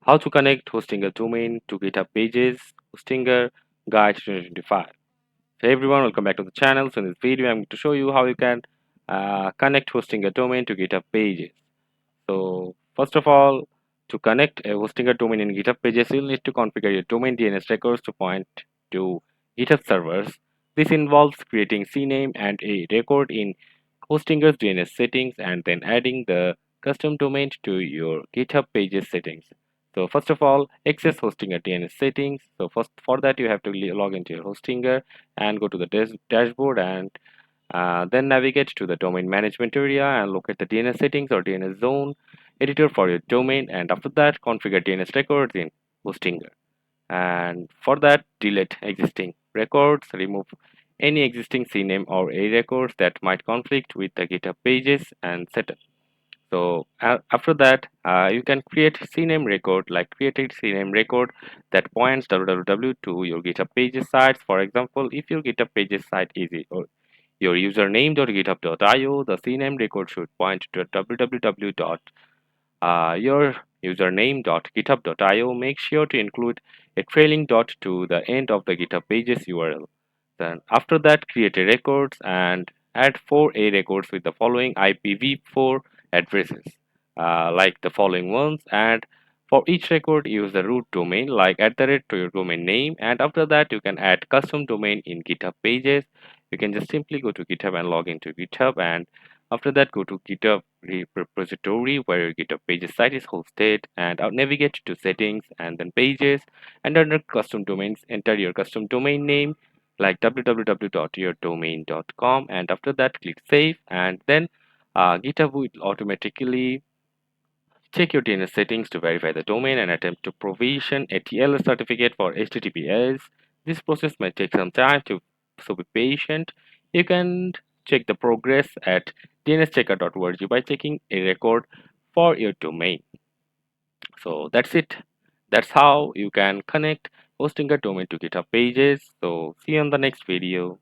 How to connect hosting a domain to GitHub Pages, Hostinger Guide 2025. Hey everyone, welcome back to the channel. So in this video, I'm going to show you how you can connect hosting a domain to GitHub Pages. So first of all, to connect a hosting a domain in GitHub Pages, you'll need to configure your domain DNS records to point to GitHub servers. This involves creating CNAME and a record in Hostinger's DNS settings and then adding the custom domain to your GitHub Pages settings. So first of all, access Hostinger DNS settings. So first for that you have to log into your Hostinger and go to the dashboard and then navigate to the domain management area and look at the DNS settings or DNS zone editor for your domain, and after that configure DNS records in Hostinger. And for that, delete existing records, remove any existing CNAME or A records that might conflict with the GitHub pages and setup. So after that, you can create CNAME record, like created CNAME record that points www to your GitHub pages sites. For example, if your GitHub pages site is your username.github.io, the CNAME record should point to www. Your username.github.io. Make sure to include a trailing dot to the end of the GitHub pages URL. Then after that, create a records and add 4 A records with the following IPv4 addresses, like the following ones. And for each record, use the root domain like @ to your domain name. And after that, you can add custom domain in GitHub pages. You can just simply go to GitHub and log into GitHub, and after that, go to GitHub repository where your GitHub pages site is hosted, and navigate to settings and then pages, and under custom domains, enter your custom domain name like www.yourdomain.com, and after that click save, and then GitHub will automatically check your DNS settings to verify the domain and attempt to provision a TLS certificate for HTTPS. This process may take some time, so be patient. You can check the progress at dnschecker.org by checking a record for your domain. So that's it. That's how you can connect hosting a domain to GitHub pages. So see you on the next video.